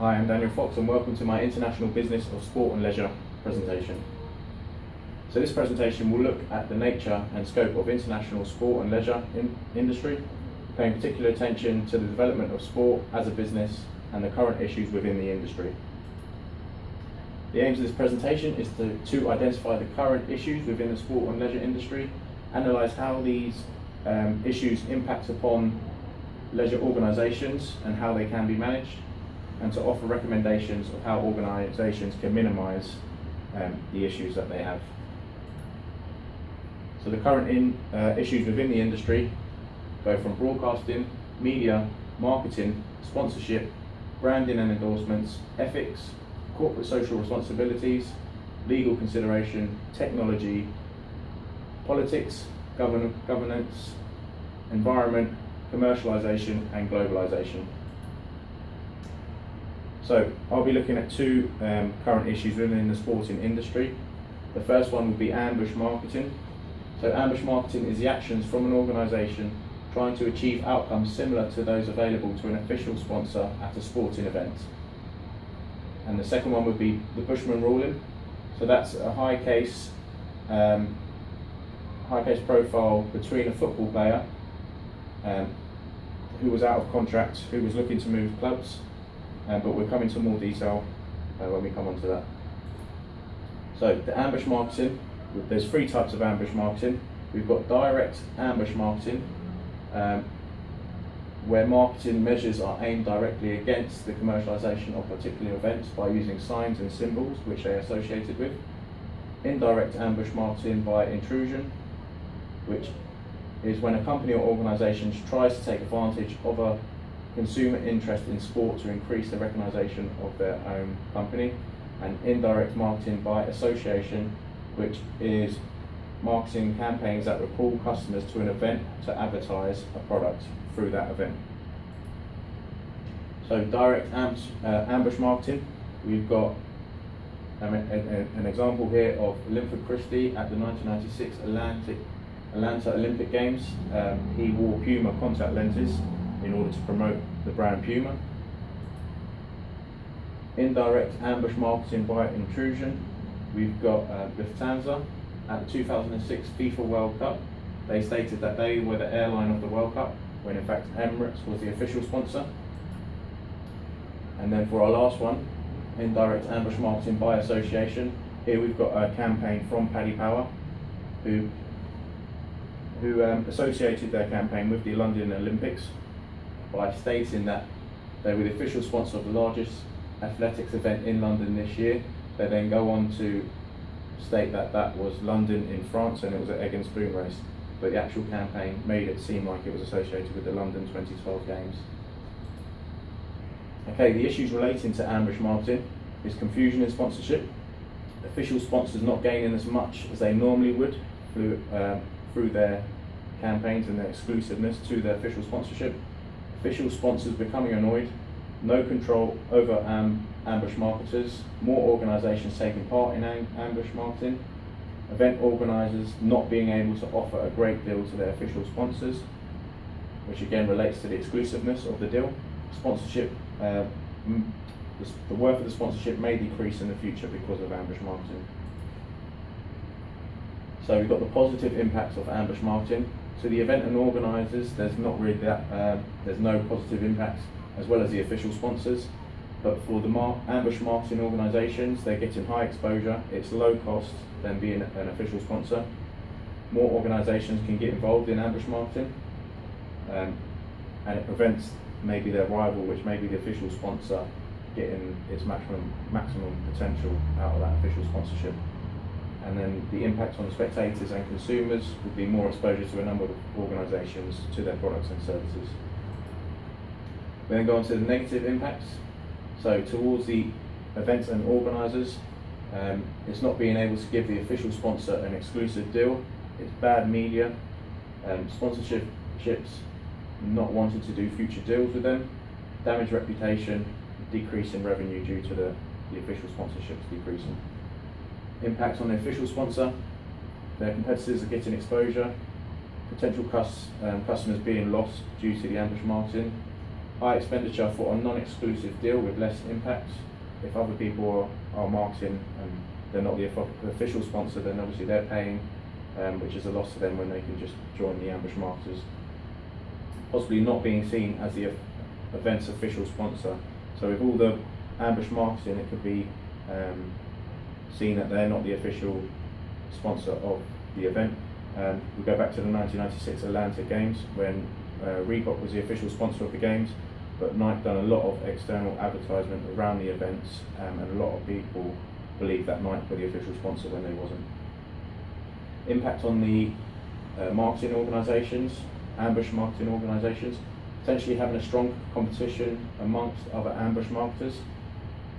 Hi, I'm Daniel Fox and welcome to my International Business of Sport and Leisure presentation. So this presentation will look at the nature and scope of international sport and leisure industry, paying particular attention to the development of sport as a business and the current issues within the industry. The aims of this presentation is to identify the current issues within the sport and leisure industry, analyse how these issues impact upon leisure organisations and how they can be managed, and to offer recommendations of how organisations can minimise the issues that they have. So the current issues within the industry go from broadcasting, media, marketing, sponsorship, branding and endorsements, ethics, corporate social responsibilities, legal consideration, technology, politics, governance, environment, commercialisation and globalisation. So I'll be looking at two current issues within the sporting industry. The first one will be ambush marketing. So ambush marketing is the actions from an organisation trying to achieve outcomes similar to those available to an official sponsor at a sporting event. And the second one would be the Bosman ruling. So that's a high case profile between a football player who was out of contract, who was looking to move clubs, but we'll come into more detail when we come on to that. So the ambush marketing, there's three types of ambush marketing. We've got direct ambush marketing, where marketing measures are aimed directly against the commercialisation of particular events by using signs and symbols which they are associated with. Indirect ambush marketing by intrusion, which is when a company or organisation tries to take advantage of a consumer interest in sport to increase the recognition of their own company. And indirect marketing by association, which is marketing campaigns that recall customers to an event to advertise a product through that event. So direct ambush marketing, we've got an example here of Linford Christie at the 1996 Atlanta Olympic Games. He wore Puma contact lenses in order to promote the brand Puma. Indirect ambush marketing by intrusion, we've got Lufthansa at the 2006 FIFA World Cup. They stated that they were the airline of the World Cup, when in fact Emirates was the official sponsor. And then for our last one, indirect ambush marketing by association, here we've got a campaign from Paddy Power, who associated their campaign with the London Olympics by stating that they were the official sponsor of the largest athletics event in London this year. They then go on to state that that was London in France and it was an egg and spoon race, but the actual campaign made it seem like it was associated with the London 2012 Games. Okay, the issues relating to ambush marketing is confusion in sponsorship, official sponsors not gaining as much as they normally would through their campaigns and their exclusiveness to their official sponsorship, official sponsors becoming annoyed, no control over ambush marketers, more organisations taking part in ambush marketing, event organisers not being able to offer a great deal to their official sponsors, which again relates to the exclusiveness of the deal. Sponsorship, the worth of the sponsorship may decrease in the future because of ambush marketing. So we've got the positive impacts of ambush marketing. So the event and organisers, there's not really there's no positive impacts, as well as the official sponsors. But for the ambush marketing organisations, they're getting high exposure, it's low cost than being an official sponsor. More organisations can get involved in ambush marketing, and it prevents maybe their rival, which may be the official sponsor, getting its maximum potential out of that official sponsorship. And then the impact on spectators and consumers would be more exposure to a number of organisations to their products and services. We then go on to the negative impacts. So towards the events and organisers, it's not being able to give the official sponsor an exclusive deal, it's bad media, sponsorships not wanting to do future deals with them, damaged reputation, decrease in revenue due to the official sponsorships decreasing. Impacts on the official sponsor, their competitors are getting exposure, potential customers being lost due to the ambush marketing, high expenditure for a non-exclusive deal with less impact. If other people are marketing and they're not the official sponsor, then obviously they're paying, which is a loss to them when they can just join the ambush marketers. Possibly not being seen as the event's official sponsor. So with all the ambush marketing, it could be seen that they're not the official sponsor of the event. We go back to the 1996 Atlanta Games when Reebok was the official sponsor of the games, but Nike done a lot of external advertisement around the events, and a lot of people believe that Nike were the official sponsor when they wasn't. Impact on the marketing organisations, ambush marketing organisations, potentially having a strong competition amongst other ambush marketers,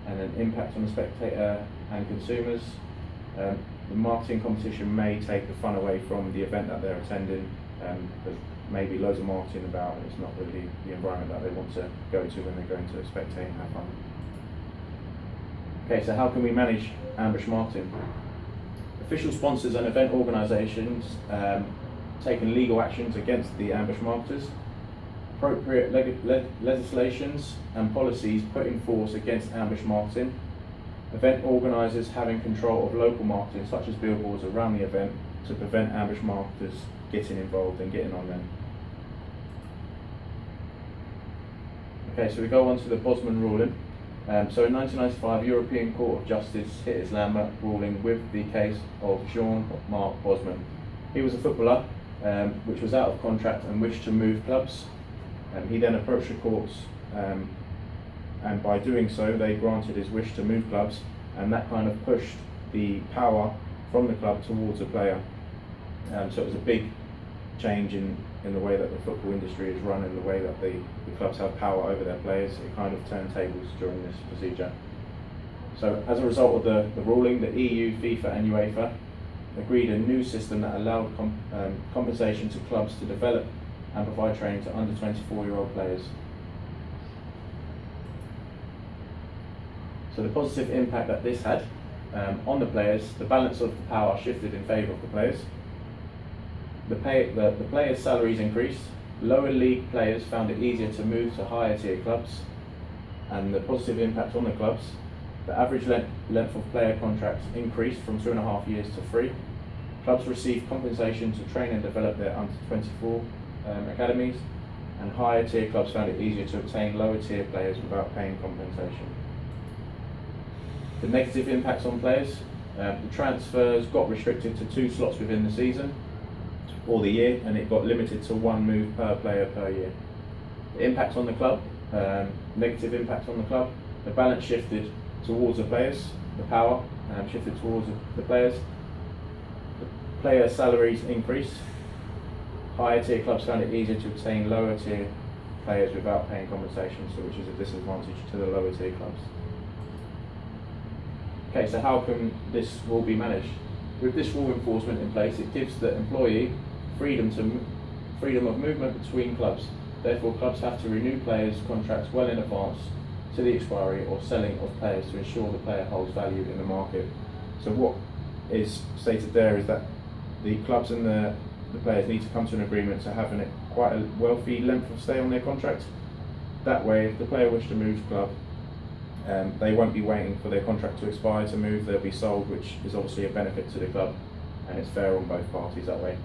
and an impact on the spectator and consumers. The marketing competition may take the fun away from the event that they're attending. There's maybe loads of marketing about, and it's not really the environment that they want to go to when they're going to spectate and have fun. Okay, so how can we manage ambush marketing? Official sponsors and event organisations taking legal actions against the ambush marketers. Appropriate legislations and policies put in force against ambush marketing. Event organisers having control of local marketing, such as billboards around the event, to prevent ambush marketers getting involved and getting on them. Okay, so we go on to the Bosman ruling. So in 1995, European Court of Justice hit its landmark ruling with the case of Jean-Marc Bosman. He was a footballer which was out of contract and wished to move clubs. He then approached the courts, and by doing so they granted his wish to move clubs, and that kind of pushed the power from the club towards the player. So it was a big change in the way that the football industry is run and the way that the clubs have power over their players. It kind of turned tables during this procedure. So as a result of the ruling, the EU, FIFA and UEFA agreed a new system that allowed compensation to clubs to develop and provide training to under 24-year-old players. So the positive impact that this had on the players, the balance of the power shifted in favour of the players. The players' salaries increased, lower league players found it easier to move to higher tier clubs, and the positive impact on the clubs, the average length of player contracts increased from 2.5 years to 3. Clubs received compensation to train and develop their under 24 academies, and higher tier clubs found it easier to obtain lower tier players without paying compensation. The negative impacts on players, the transfers got restricted to 2 slots within the season or the year, and it got limited to 1 move per player per year. The impact on the club, negative impact on the club, the balance shifted towards the players, the power shifted towards the players. The player salaries increased. Higher tier clubs found it easier to obtain lower tier players without paying compensation, so which is a disadvantage to the lower tier clubs. Okay, so how can this rule be managed? With this rule enforcement in place, it gives the employee freedom of movement between clubs. Therefore, clubs have to renew players' contracts well in advance to the expiry or selling of players to ensure the player holds value in the market. So what is stated there is that the clubs and the players need to come to an agreement to have quite a wealthy length of stay on their contract. That way, if the player wishes to move the club, they won't be waiting for their contract to expire to move. They'll be sold, which is obviously a benefit to the club, and it's fair on both parties that way.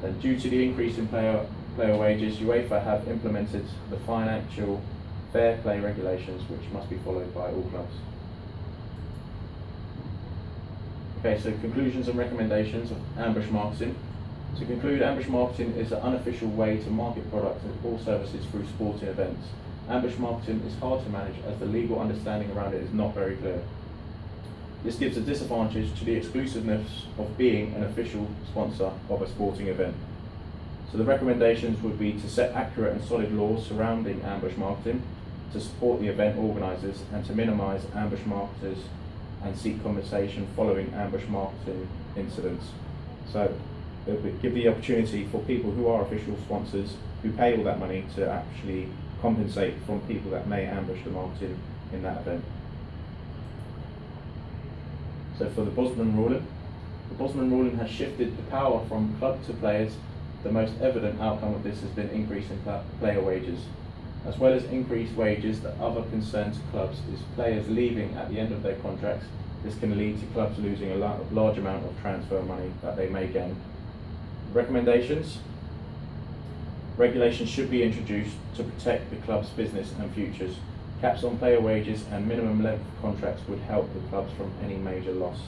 And due to the increase in player wages, UEFA have implemented the financial fair play regulations, which must be followed by all clubs. Okay, so conclusions and recommendations of ambush marketing. To conclude, ambush marketing is an unofficial way to market products or services through sporting events. Ambush marketing is hard to manage as the legal understanding around it is not very clear. This gives a disadvantage to the exclusiveness of being an official sponsor of a sporting event. So the recommendations would be to set accurate and solid laws surrounding ambush marketing, to support the event organisers, and to minimise ambush marketers and seek compensation following ambush marketing incidents. So it would give the opportunity for people who are official sponsors who pay all that money to actually compensate from people that may ambush the marketing in that event. So for the Bosman ruling has shifted the power from club to players. The most evident outcome of this has been increase in player wages. As well as increased wages, the other concern to clubs is players leaving at the end of their contracts. This can lead to clubs losing a large amount of transfer money that they may gain. Recommendations. Regulations should be introduced to protect the club's business and futures. Caps on player wages and minimum length of contracts would help the clubs from any major loss.